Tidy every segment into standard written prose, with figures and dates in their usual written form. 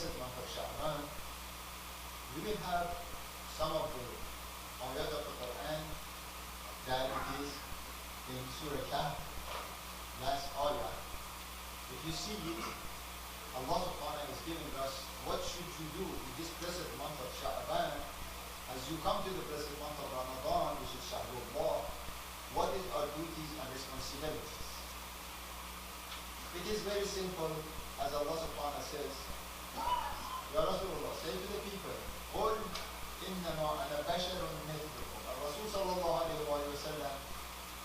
blessed month of Sha'aban, we will have some of the ayat of the Quran that it is in Surah Kahf, last ayah. If you see it, Allah subhanahu wa ta'ala is giving us what should you do in this blessed month of Sha'aban. As you come to the blessed month of Ramadan, which is Sha'rullah, what is our duties and responsibilities? It is very simple, as Allah subhanahu wa ta'ala says, Ya Rasulullah, say to the people, قُلْ إِنَّمَا أَنَا بَشَرٌ مِثْلُكُمْ. Rasul sallallahu alayhi wa sallam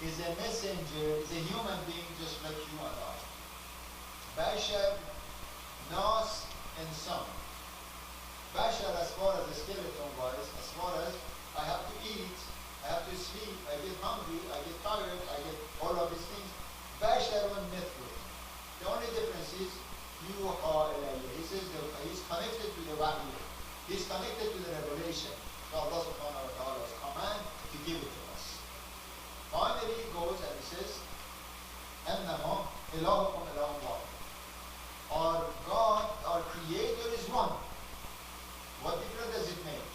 is a messenger, is a human being just like you and I. Bashar, Nas, and Son. Bashar, as far as the skeleton wise, as far as I have to eat, I have to sleep, I get hungry, I get tired, I get all of these things. Basharun mithlu. The only difference is yuha ilayya. He says he's connected to the wahy. He's connected to the revelation. So Allah subhanahu wa ta'ala's command to give it to us. Finally he goes and he says, Annama ilahukum ilahum wahid. Our God, our Creator is one. What difference does it make?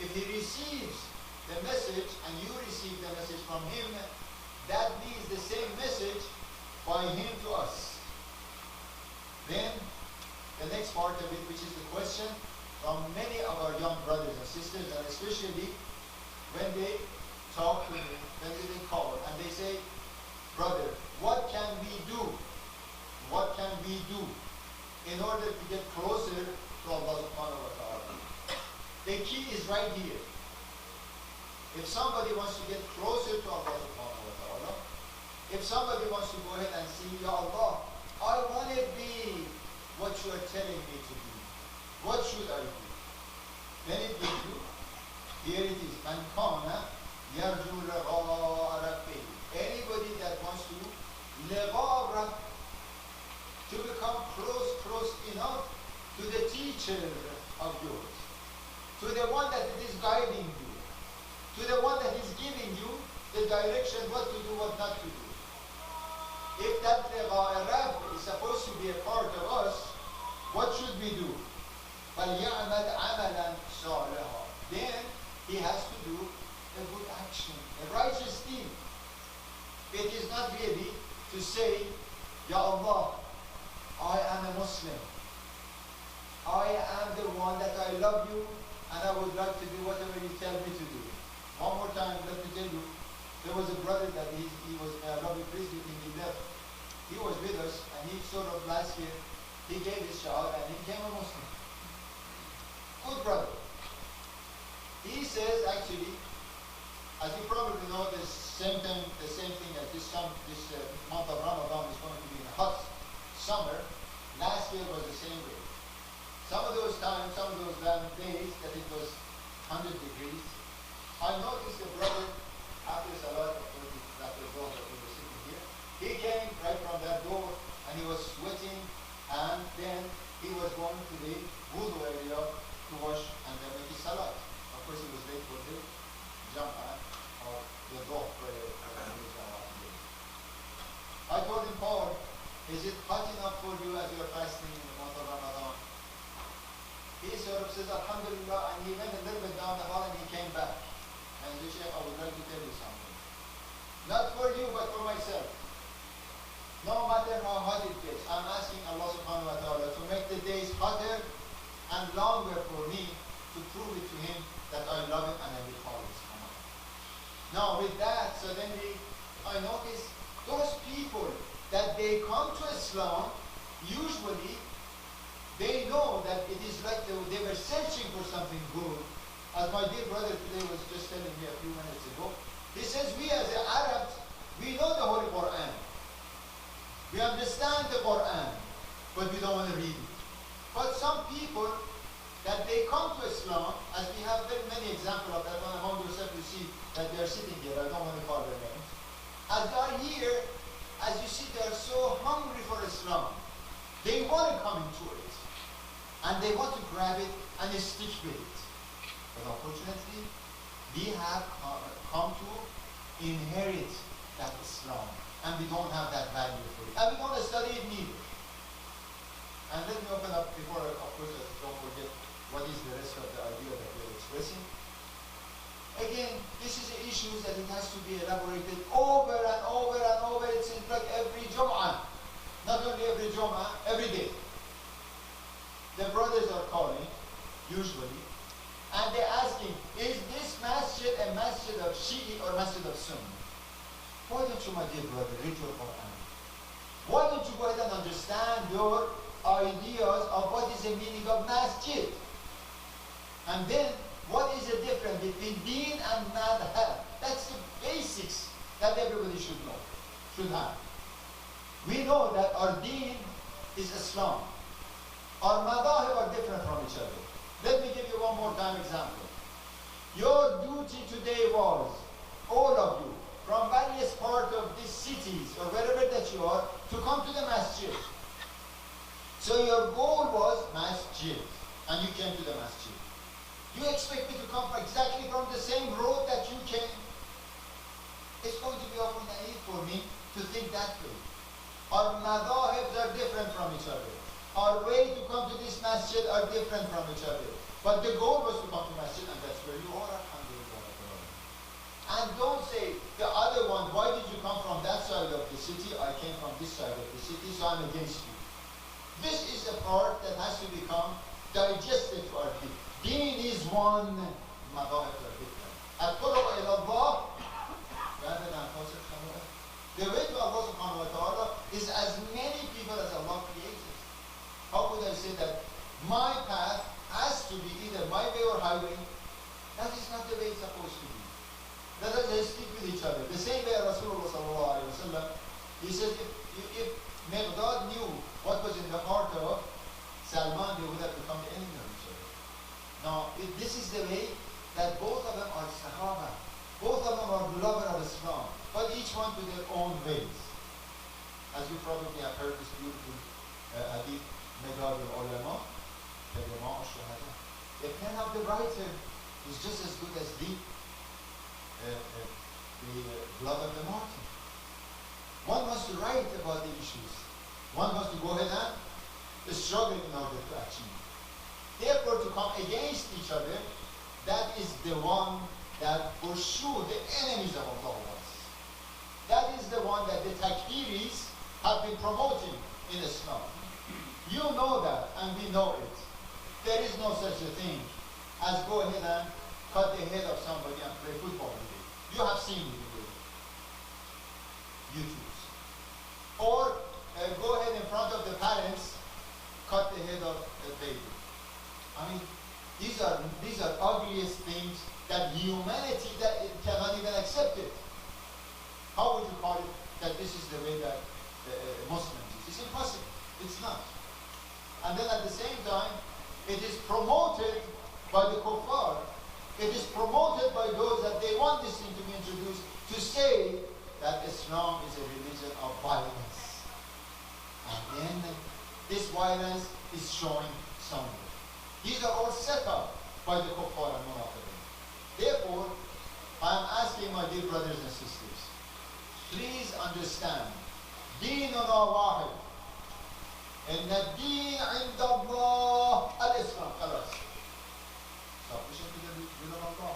If he receives the message and you receive the message from him, that means the same message by him to us. Then the next part of it, which is the question from many of our young brothers and sisters, and especially when they talk to me, when they call and they say, brother, what can we do? What can we do in order to get closer to Allah subhanahu wa ta'ala? The key is right here. If somebody wants to get closer to Allah subhanahu wa ta'ala, if somebody wants to go ahead and say, Ya Allah, I want to be what you are telling me to be. What should I do? Then it gives you, here it is, Man kana yarju liqa'a rabbih. Anybody that wants to liqa'a rabbih, to become close enough to the teacher of yours, to the one that is guiding you, to the one that is giving you the direction what to do, what not to do. If that Rab is supposed to be a part of us, what should we do? فَلْيَعْمَلْ عَمَلًا صَالِحًا. Then he has to do a good action, a righteous deed. It is not really to say, Ya Allah, I am a Muslim. I am the one that I love you and I would like to do whatever you tell me to do. One more time, let me tell you, there was a brother that he was, Rabbi please with him, he left. He was with us and he sort of last year, he gave his shahada and he became a Muslim. Good brother. He says actually, as you probably know, the same thing as this month of Ramadan is going to be in a hot summer. Last year was the same way. Some of those times, some of those days that it was 100 degrees, I noticed a brother after Salat, after Zohar that we were sitting here, he came right from that door and he was sweating and then he was going to the wudu area to wash and then make his Salat. Of course he was late for the Jam'ah or the Zohar prayer. I told him, Paul, is it hot enough for you as you are fasting in the month of Ramadan? He sort of says, Alhamdulillah, and he went a little bit down the hall and he came back. And the Shaykh, I would like to tell you something. Not for you, but for myself. No matter how hot it gets, I'm asking Allah subhanahu wa ta'ala to make the days hotter and longer for me to prove it to him that I love him and I will follow his command. Now with that, suddenly I notice those people that they come to Islam, usually they know that it is like they were searching for something good. As my dear brother today was just telling me a few minutes ago, he says we as the Arabs, we know the Holy Quran. We understand the Quran, but we don't want to read it. But some people that they come to Islam, as we have very many examples of that, when among yourself you see that they are sitting here, I don't want to call their names. As they are here, as you see, they are so hungry for Islam. They want to come into it. And they want to grab it and stick with it. But unfortunately, we have come to inherit that Islam. And we don't have that value for it. And we don't study it neither. And let me open up before, of course, don't forget what is the rest of the idea that we're expressing. Again, this is issues that it has to be elaborated over and over and over. It seems like every Jum'ah. Not only every Jum'ah, every day. The brothers are calling, usually, and they're asking, is this masjid a masjid of Shi'i or masjid of Sunni? Why don't you, my dear brother, read your Quran? Why don't you go ahead and understand your ideas of what is the meaning of masjid? And then, what is the difference between deen and madhab? That's the basics that everybody should know, should have. We know that our deen is Islam. Our madhab are different from each other. Let me give you one more time example. Your duty today was, all of you, from various parts of these cities or wherever that you are, to come to the masjid. So your goal was masjid, and you came to the masjid. You expect me to come exactly from the same road that you came? It's going to be awful naive for me to think that way. Our madhahibs are different from each other. Our way to come to this masjid are different from each other. But the goal was to come to masjid, and that's where you are, alhamdulillah. And don't say, the other one, why did you come from that side of the city? I came from this side of the city, so I'm against you. This is a part that has to become digested to our people. Deen is one, madhahibs are different. At-turuq ila Allah, rather than the way to Allah subhanahu wa ta'ala is as many people as Allah created. How could I say that my path has to be either my way or highway? That is not the way it's supposed to be. Let us speak with each other. The same way Rasulullah sallallahu alayhi wa sallam, he says if Miqdad knew what was in the heart of Salman, they would have become the enemy of each other. Now, this is the way that both of them are Sahaba. Both of them are lovers of Islam, but each one to their own ways. As you probably have heard this beautiful hadith, Medad al-Ulama, the pen of the writer is just as good as the blood of the martyr. One wants to write about the issues. One wants to go ahead and struggle in order to achieve. Therefore, to come against each other, that is the one that for sure the enemies of Allah was. That is the one that the takfiris have been promoting in Islam. You know that, and we know it. There is no such a thing as go ahead and cut the head of somebody and play football with it. You have seen it with YouTubes. Or go ahead in front of the parents, cut the head of a baby. I mean, these are ugliest things that humanity that it cannot even accept it. How would you call it that this is the way that Muslims is? It's impossible. It's not. And then at the same time, it is promoted by the kuffar. It is promoted by those that they want this thing to be introduced to say that Islam is a religion of violence. And then this violence is showing somewhere. These are all set up by the kuffar and munafiqin. Therefore, I am asking my dear brothers and sisters, please understand, ديننا واحد. إن الدين عند الله الإسلام. خلاص. Submission to the will of Allah.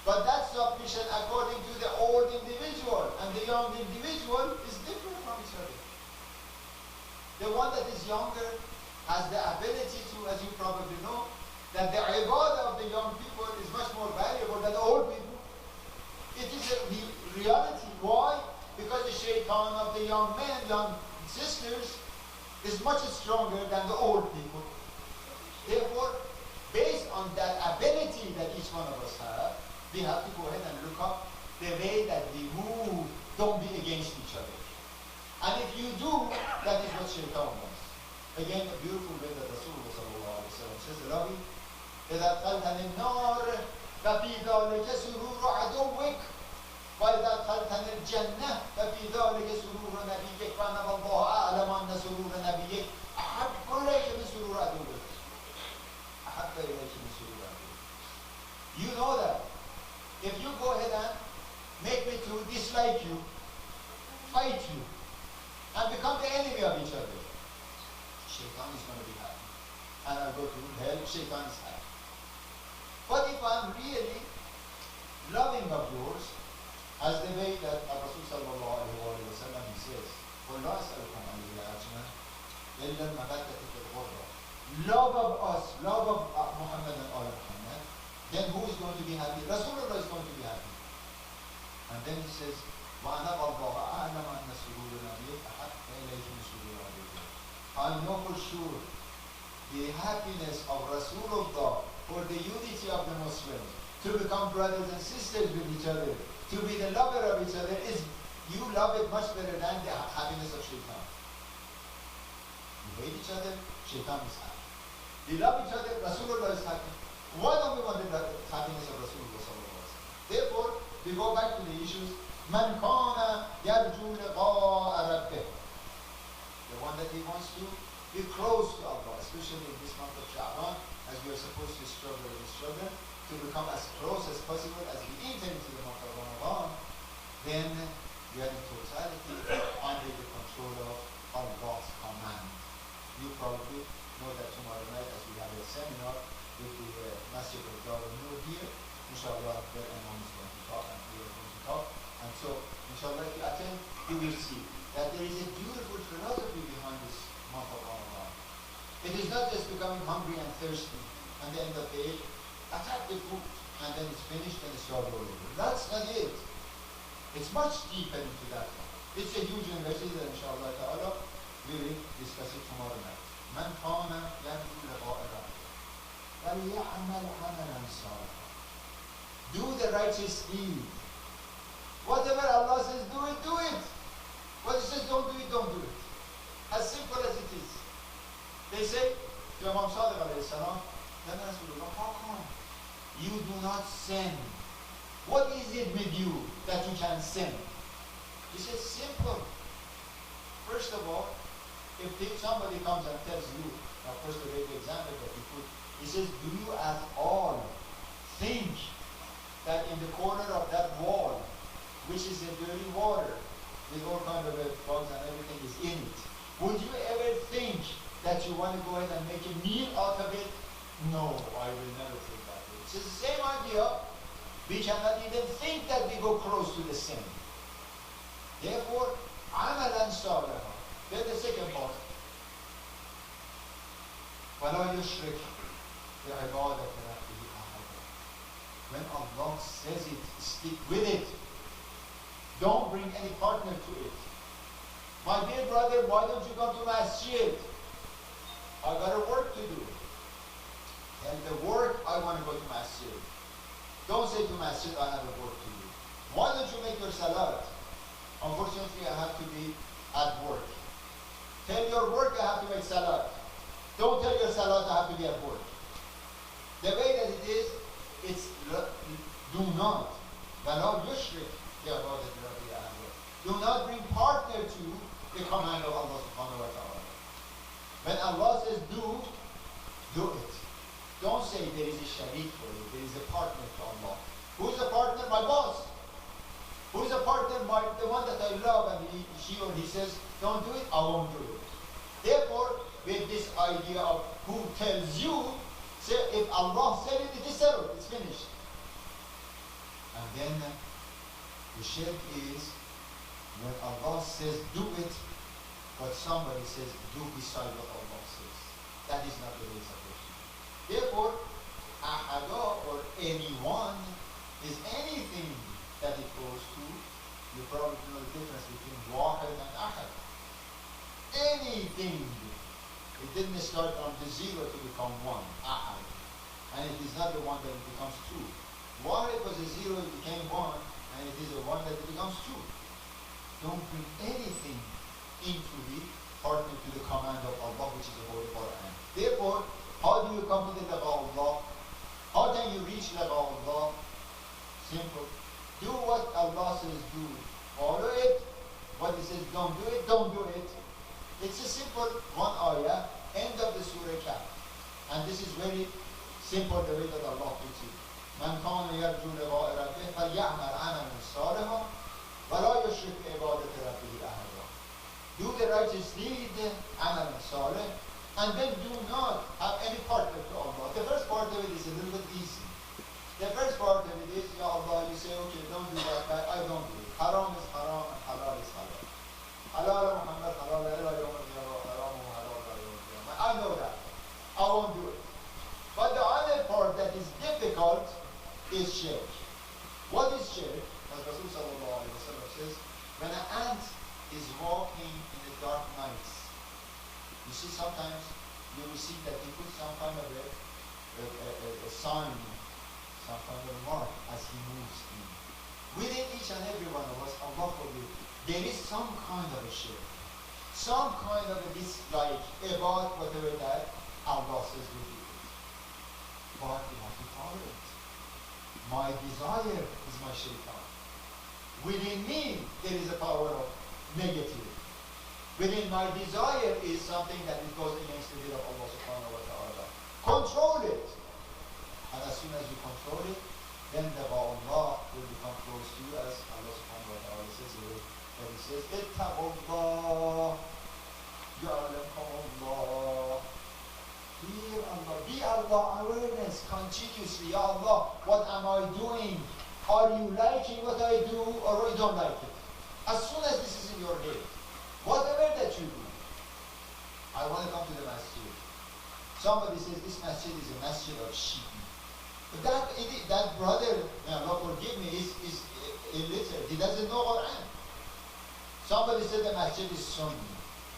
But that submission according to the old individual and the young individual is different from each other. The one that is younger has the ability to, as you probably know, that the ibadah of the young people is much more valuable than the old people. It is a reality. Why? Because the shaitan of the young men, young sisters, is much stronger than the old people. Therefore, based on that ability that each one of us have, we have to go ahead and look up the way that we move. Don't be against each other. And if you do, that is what shaitan wants. Again, a beautiful way that Rasulullah sallallahu alaihi wasallam says, Rabi, إذا دخلت النار ففي ذلك سرور عدوك وإذا دخلت الجنة ففي ذلك سرور نبيك وأنا والله أعلم أن سرور نبيك أحب إليك من سرور عدوك أحب إليك من سرور عدوك. You know that if you go ahead and make me to dislike you, fight you, and become the enemy of each other, Shaitan is going to hell, shaitan is happy. But if I'm really loving of yours, as the way that Rasul sallallahu alayhi wa sallam he says, وَلَا أَسْأَلُكُمْ عَلَيْهِ أَجْرًا إِلَّا الْمَبَدَّةِ فِي الْغُرَّةِ. Love of us, love of Muhammad and all Muhammad, then who is going to be happy? Rasulullah is going to be happy. And then he says, وَأَنَا اللَّهَ أَعْلَمَ أَنَّ سُرُورَ نَبِيِّكَ أَحَقَّ إِلَيْهِ مِنْ سُرُورِ أَبِيكَ. I know for sure the happiness of Rasulullah for the unity of the Muslims, to become brothers and sisters with each other, to be the lover of each other, is you love it much better than the happiness of shaitan. You hate each other, shaitan is happy. We love each other, Rasulullah is happy. Why don't we want the happiness of Rasulullah sallallahu alaihi wasallam? Therefore, we go back to the issues. Man kana yarju liqa'a rabbih. The one that he wants to be close to Allah, especially in this month of Sha'aban, as we are supposed to struggle to become as close as possible as we enter into the month of Ramadan, then we are in totality under the control of Allah's command. You probably know that tomorrow night, as we have a seminar with the Masjid of Darul Nur here, inshallah, the Imam is going to talk and we are going to talk. And so, inshallah, if you attend, you will see that there is a beautiful philosophy behind this month of Ramadan. It is not just becoming hungry and thirsty, and the end of the day, attack the food, and then it's finished and it's all over. That's not it. It's much deeper into that. It's a huge university that inshallah ta'ala we will discuss it tomorrow night. Man kana yarju liqa'a rabbih faly'amal 'amalan salihan. Do the righteous deed. Whatever Allah says do it, do it. What He says don't do it, don't do it. As simple as it is. They say to Imam Sadiq alayhi salam, Ya Rasulullah, how come you do not sin? What is it with you that you can sin? He says, simple. First of all, if somebody comes and tells you, now first the very example that he put, he says, do you at all think that in the corner of that wall, which is a dirty water, with all kind of bugs and everything is in it, would you ever think that you want to go ahead and make a meal out of it? No, I will never think that way. It's the same idea. We cannot even think that we go close to the sin. Therefore, عَمَلًا صَالِحًا. Then the second part. وَلَا يُشْرِكْ بِعِبَادَةِ رَبِّهِ أَحَدًا. When Allah says it, stick with it. Don't bring any partner to it. My dear brother, why don't you come to masjid? I got a work to do. And the work, I want to go to masjid. Don't say to masjid, I have a work to do. Why don't you make your salat? Unfortunately, I have to be at work. Tell your work I have to make salat. Don't tell your salat I have to be at work. The way that it is, it's do not. وَلَا يُشْرِكْ بِعِبَادَةِ رَبِّهِ أَحَدًا. Do not bring partner to the command of Allah subhanahu wa ta'ala. When Allah says do it. Don't say there is a sharik for you, there is a partner to Allah. Who's the partner? My boss. Who's the partner? The one that I love, and she or he says, don't do it, I won't do it. Therefore, with this idea of who tells you, say, if Allah said it, it is settled, it's finished. And then the shirk is when Allah says do it, but somebody says do beside what Allah says. That is not the way it's supposed to be. Therefore, ahada or anyone is anything that it goes to. You probably know the difference between wahid and ahad. Anything. It didn't start from the zero to become one, ahad. And it is not the one that it becomes two. Wahid was a zero, it became one, and it is a one that it becomes two. Don't bring anything into the partner to the command of Allah, which is the Holy Quran. Therefore, how do you come to the laqa Allah? How can you reach laqa Allah? Simple. Do what Allah says do. Follow it. What He says don't do it, don't do it. It's a simple one ayah, end of the surah Kahf. And this is very simple the way that Allah puts it. من كان يرجو لقاء ربه فليعمل عملا صالحا ولا يشرك بعبادة ربه أحدا. Do the righteous deed, عملا صالح, and then do not have any partner to Allah difficult is shirk. What is shirk? As Rasul sallallahu alayhi wa sallam says, when an ant is walking in the dark nights, you see sometimes you will see that he puts some kind of a sign, some kind of mark as he moves in. Within each and every one of us, Allah forbid, there is some kind of a shirk, some kind of a dislike about whatever that Allah says we do. But we have to follow it. My desire is my shaitan. Within me, there is a power of negative. Within my desire is something that it goes against the will of Allah subhanahu wa ta'ala. Control it. And as soon as you control it, then the Allah will become close to you, as Allah subhanahu wa ta'ala says here. And he says, Ittaqullah, Ya'lakumullah. Fear Allah. Be Allah awareness continuously. Ya Allah, what am I doing? Are you liking what I do or you don't like it? As soon as this is in your head, whatever that you do, I want to come to the masjid. Somebody says this masjid is a masjid of sheep. But that brother, may Allah forgive me, is illiterate. He doesn't know Quran. Somebody said the masjid is Sunni.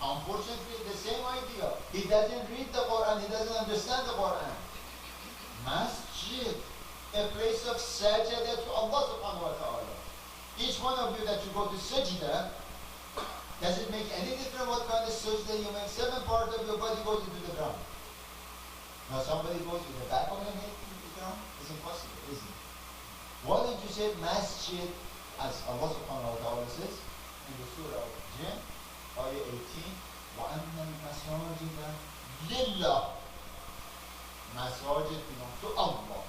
Unfortunately, the same idea. He doesn't read the Quran, he doesn't understand the Quran. Masjid, a place of sajda to Allah subhanahu wa ta'ala. Each one of you that you go to sajda, does it make any difference what kind of sajda you make? 7 parts of your body goes into the ground. Now somebody goes with the back of your head into the ground? It's impossible, isn't it? Why don't you say masjid, as Allah subhanahu wa ta'ala says in the surah of Jinn, ayah 18, وَأَنَّ الْمَسَاجِدَ لِلَّهِ. Masajid belong to Allah.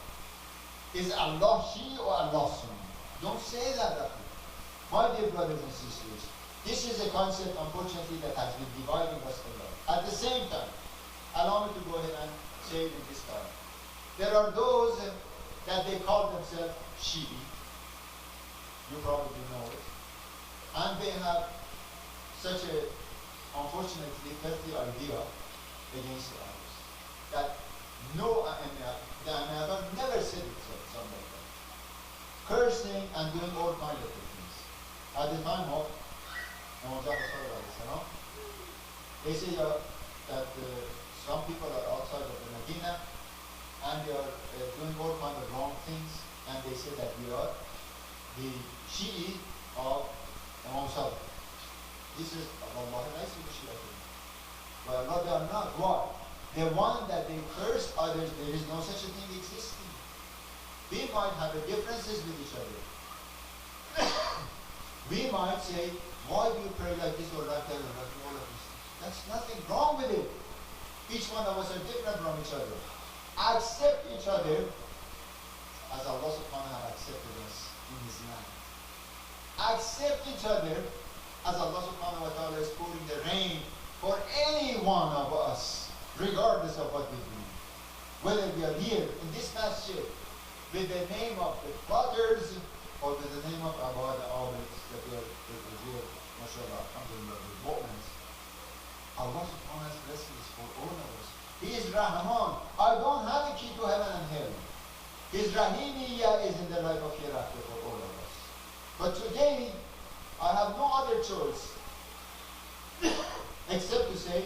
Is Allah she or Allah son? Don't say that. My dear brothers and sisters, this is a concept, unfortunately, that has been dividing us a lot. At the same time, allow me to go ahead and say it in this time. There are those that they call themselves Shi'i. You probably know it. And they have such a, unfortunately, filthy idea against the others. That no, the Nahidian never said it, something like that. Cursing and doing all kinds of things. At the time of they say that some people are outside of the Medina and they are doing all kinds of wrong things, and they say that we are the Shi'i of Imam Fazl. This is Allah, nice to Shi'a. But Allah, they are not. Why? The one that they curse others, there is no such a thing existing. We might have differences with each other. We might say, why do you pray like this or like that or like all of this? That's nothing wrong with it. Each one of us are different from each other. Accept each other as Allah subhanahu wa ta'ala accepted us in His land. Accept each other as Allah subhanahu wa ta'ala is pouring the rain for any one of us, regardless of what we do. Whether we are here in this masjid with the name of the fathers or with the name of Abul, that we are here, mashallah, alhamdulillah, with moments. Allah subhanahu wa ta'ala's blessing is for all of us. He is Rahman. I don't have a key to heaven and hell. His Rahimiyya is in the life of hereafter for all of us. But today, I have no other choice except to say,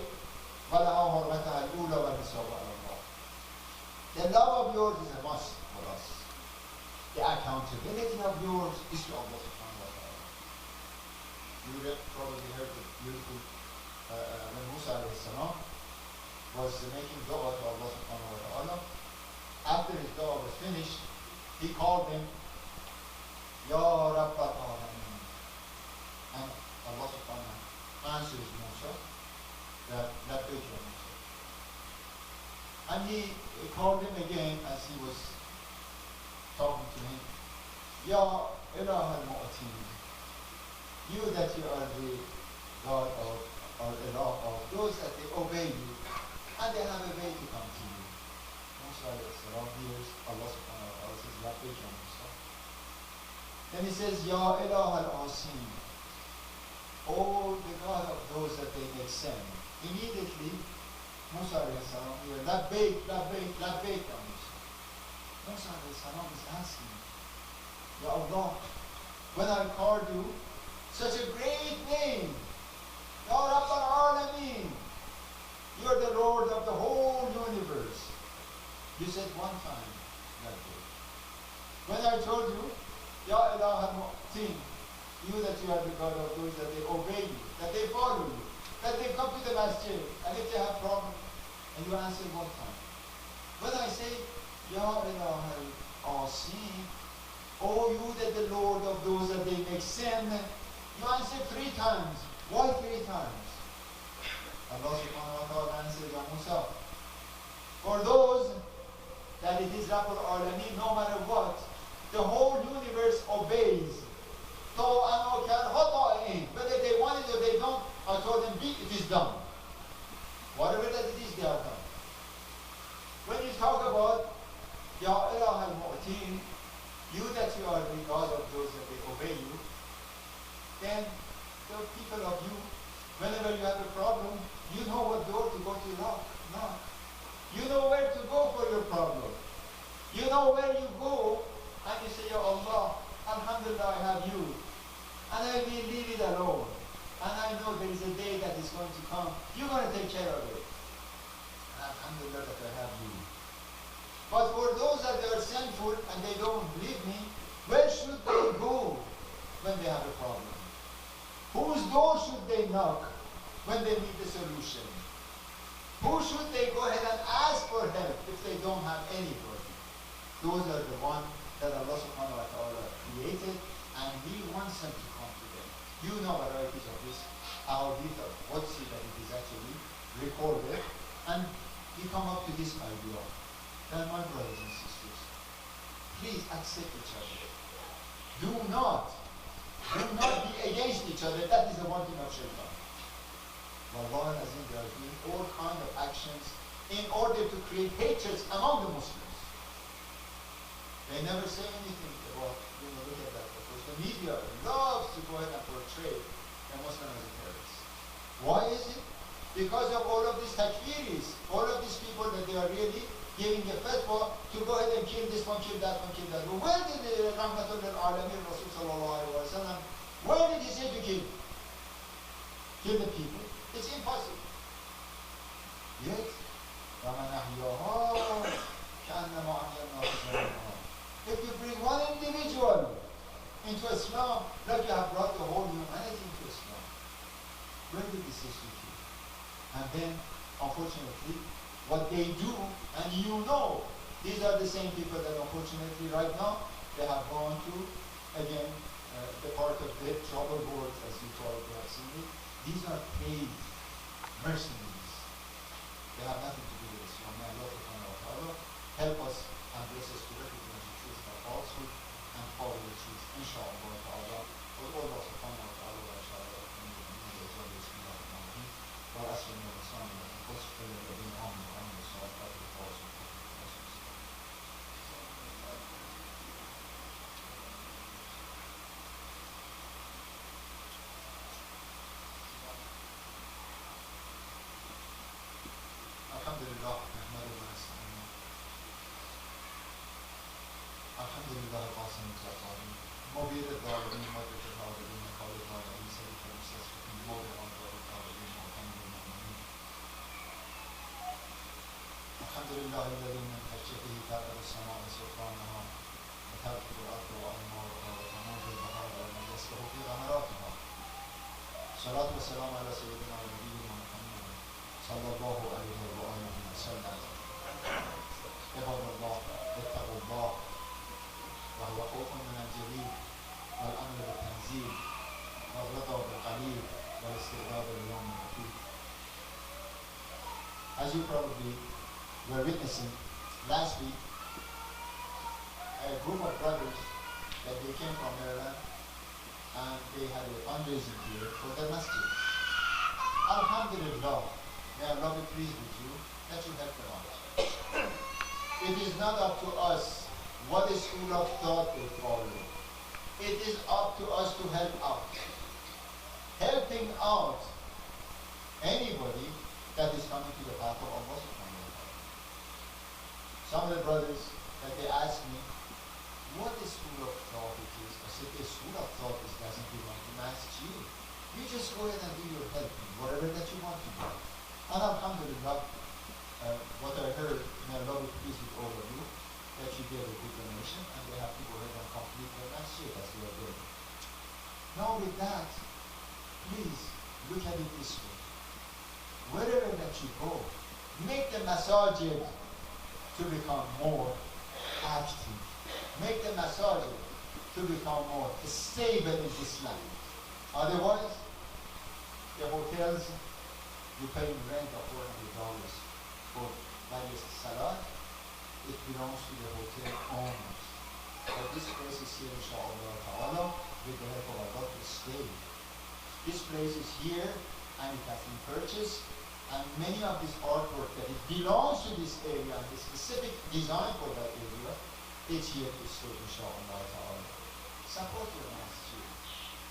the love of yours is a must for us. The accountability of yours is to Allah subhanahu wa ta'ala. You probably heard the beautiful when Musa alayhi salam was making dua to Allah subhanahu wa ta'ala. After his dua was finished, he called him Ya Rabbal Alameen. And Allah subhanahu wa ta'ala answers Musa that picture of Musa. And he called him again as he was talking to him, Ya Ilah al-Mu'atin, you that you are the God of, or Ilah of those that they obey you, and they have a way to come to you. Musa hears Allah subhanahu wa ta'ala says, La picture Musa. Then he says, Ya Ilah al-Asim, oh the God of those that they make sin. Immediately, Musa alayhi salam here, Labbaik, Labbaik, Labbaik, Musa alayhi salam is asking, Ya Allah, when I called you, such a great name, Ya Rabbal Alameen, you are the Lord of the whole universe. You said one time that day. When I told you, Ya Ilah al-Mu'tin, you that you are the God of those that they obey you, that they follow you, that they come to the masjid, and if they have problems, and you answer one time. When I say, Ya Ilah al-Asim, oh you that the Lord of those that they make sin, you answer 3 times. Why 3 times? Allah subhanahu wa ta'ala answered, Ya Musa, for those that it is Rabbul Alameen, no matter what, the whole universe obeys. Whether they want it or they don't, I told them, be, it is done. Whatever that it is, they are done. When you talk about Ya Ilah al-Mu'tin, you that you are the God of those that they obey you, then the people of you, whenever you have a problem, you know what door to go to knock. You know where to go for your problem. You know where you go, and you say, Ya Allah, Alhamdulillah, I have you. And I will leave it alone. And I know there is a day that is going to come. You're going to take care of it. And Alhamdulillah that I have you. But for those that are sinful and they don't believe me, where should they go when they have a problem? Whose door should they knock when they need the solution? Who should they go ahead and ask for help if they don't have anybody? Those are the ones that Allah subhanahu wa ta'ala created, and He wants them to come to them. You know varieties of this, ahadith of Qudsi that it is actually recorded, and we come up to this idea. Then my brothers and sisters, please accept each other. Do not be against each other. That is the one thing of shaitan. Wallahi azim, they are doing all kinds of actions in order to create hatreds among the Muslims. They never say anything about, look at that. Because the media loves to go ahead and portray a Muslim as a terrorist. Why is it? Because of all of these takfiris, all of these people that they are really giving a fatwa to go ahead and kill this one, kill that one, kill that one. Where did the Rahmatul Alameen Rasul sallallahu alayhi wa sallam, where did he say to kill? Kill the people? It's impossible. Yet, if you bring one individual into Islam, like you have brought the whole humanity into Islam, where did this issue kill? And then, unfortunately, what they do, and you know, these are the same people that unfortunately right now, they have gone to, again, the part of the trouble board, as you probably have seen it. These are paid mercenaries. They have nothing to do with Islam. May Allah subhanahu wa ta'ala help us and bless us to recognize the truth by falsehood and follow the truth. Insha'Allah ta'ala. Allah subhanahu wa ta'ala wa sha'ala وأسلم وصلنا وصف الذين آمنوا وعملوا الصالحات وتواصوا الحمد لله نحمده ونستعينه الحمد لله القاسم الجبار مبير الظالمين مدرك الظالمين قال الظالمين سيف المستسلمين موضع الظالمين وحمد المؤمنين الحمد لله الذي من خشيته تعرض السماء سلطانها وتركب الارض وانوارها وتموج البحار ومن يسبح في غمراتها الصلاه والسلام على سيدنا ونبينا محمد صلى الله عليه واله وسلم عباد الله اتقوا الله وهو خوف من الجليل والامر بالتنزيل والرضا بالقليل والاستعداد ليوم الوقيت. As you probably were witnessing last week, a group of brothers that they came from Maryland and they had a fundraising here for their masjid. Alhamdulillah, may Allah be pleased with you that you helped them out. It is not up to us what is school of thought they follow. It is up to us to help out. Helping out anybody that is coming to the path of Allah subhanahu wa ta'ala. Some of the brothers that they asked me what a school of thought it is. I said, a school of thought is doesn't belong to masjid. You just go ahead and do your helping, whatever that you want to do. And alhamdulillah, what I heard, and I love it, pleased with all of you, that you gave a good donation, and they have to go ahead and complete their masjid as they are doing. Now with that, please look at it this way. Wherever that you go, make the masajid to become more active. Make the masajid to become more stable in this land. Otherwise, the hotels, you pay rent of $400 for various salat, it belongs to the hotel owners. But this place is here, inshallah, with the help of Allah to stay. This place is here, and it has been purchased, and many of this artwork that it belongs to this area, and the specific design for that area, it's here to stay, inshallah. Support your masjid.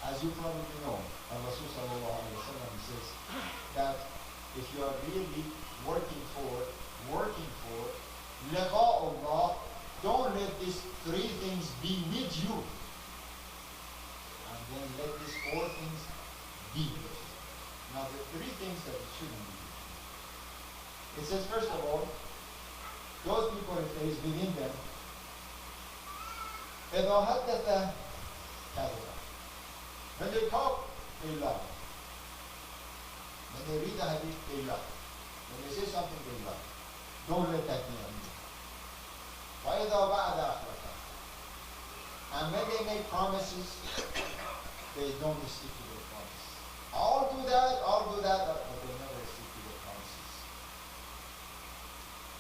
As you probably know, Rasul sallallahu alayhi wa sallam says that if you are really working for liqa Allah, don't let these three things be with you. And then let these four things be with you. Now the three things that it shouldn't be. It says, first of all, those people that there is within them, إِذَا حَدَّثَ كَذَبَ. When they talk, they lie. When they read a hadith, they lie. When they say something, they lie. Don't let that be on you. وَإِذَا بَعْدَ أَخْلَقَ. And when they make promises, they don't stick to their promises. I'll do that, but they never stick to their promises.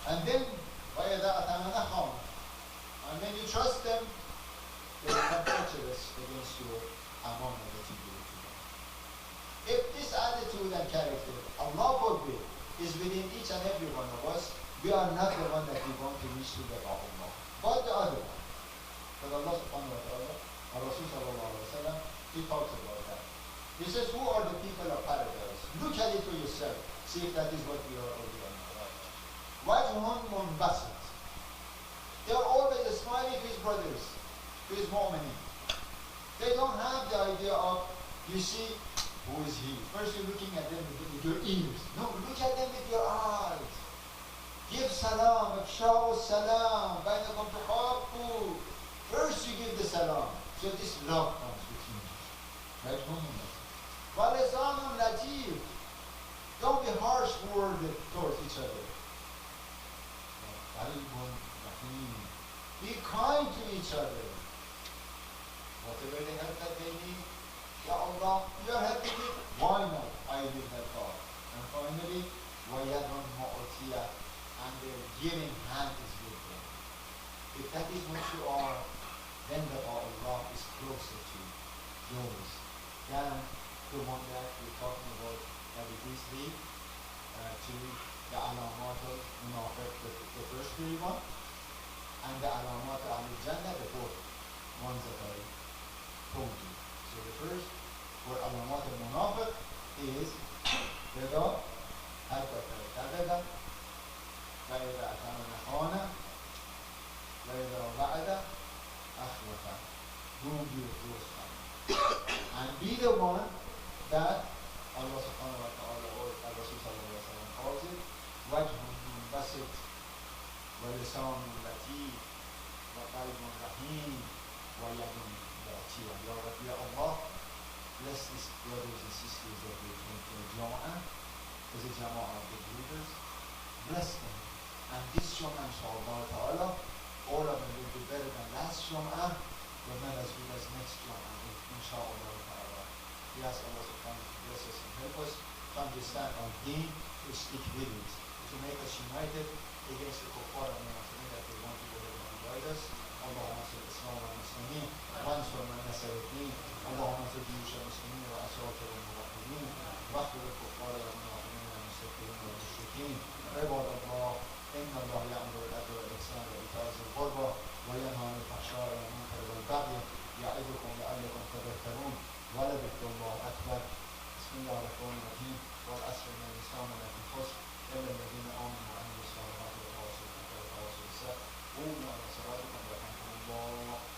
And then, وَإِذَا أَتَمَنَ خَوْنَ. And when you trust them, they become treacherous against your amana that you give to them. If this attitude and character, Allah forbid, is within each and every one of us, we are not the one that we want to reach to the Allah, but the other one. But Allah subhanahu wa ta'ala, our Rasul sallallahu alayhi wa sallam, he talks about that. He says, who are the people of paradise? Look at it for yourself. See if that is what we are or we are not. Wajhun munbasit. They are always smiling to his brothers, to his mu'minin. They don't have the idea of, you see, who is he? First you're looking at them with your ears. No, look at them with your eyes. Give salam, ifsha'u salam, bainakum tuhabbu. First you give the salam. So this love comes between you. Right? Walisanun latif. Don't be harsh worded towards each other. Be kind to each other. Whatever they help that they need, Ya Allah, you are helping me. Why not? I will help out. And finally, وَيَدٌ مُعْتِيَةٌ. And their giving hand is with them. If that is what you are, then the Allah is closer to yours than the one that we're talking about that it is to the alamat al-munafiq, the first three one, and the alamat al-jannah, the fourth ones that I told you. So the first, for alamat al-munafiq is رضا حتى ترتدد وإذا أتمنى خان وإذا وعد أخلف. Don't be a close friend. And be the one that Allah subhanahu wa ta'ala or Rasul sallallahu alayhi wa sallam calls it وجه منبسط ولسان لطيف وقلب رحيم ويد معطية. Ya Rabbi, Ya Allah, bless these brothers and sisters that we came to Jama'ah, as a Jama'ah of the believers. Bless them. And this Jama'ah, inshallah ta'ala, all of them will be better than last Jama'ah, but not as good as next Jama'ah, inshallah ta'ala. We ask Allah subhanahu to bless us and help us to understand our deen, to stick with it, to make us united against the kuffar and mu'minin that they want to go ahead and divide us. اللهم انصر الاسلام والمسلمين وانصر من نصر الدين. اللهم انصر جيوش المسلمين واسرات الموحدين واخذل الكفار والمنافقين والمستكبرين والمشركين. عباد الله ان الله يامر بالعدل والاحسان وايتاء ذي القربى وينهى عن الفحشاء والمنكر والبغي يعظكم لعلكم تذكرون. ولذكر الله اكبر. بسم الله الرحمن الرحيم. والعصر ان الانسان لفي خسر الا الذين امنوا وعملوا الصالحات وتواصوا بالحق وتواصوا بالصبر. قوموا على صلاتكم. الله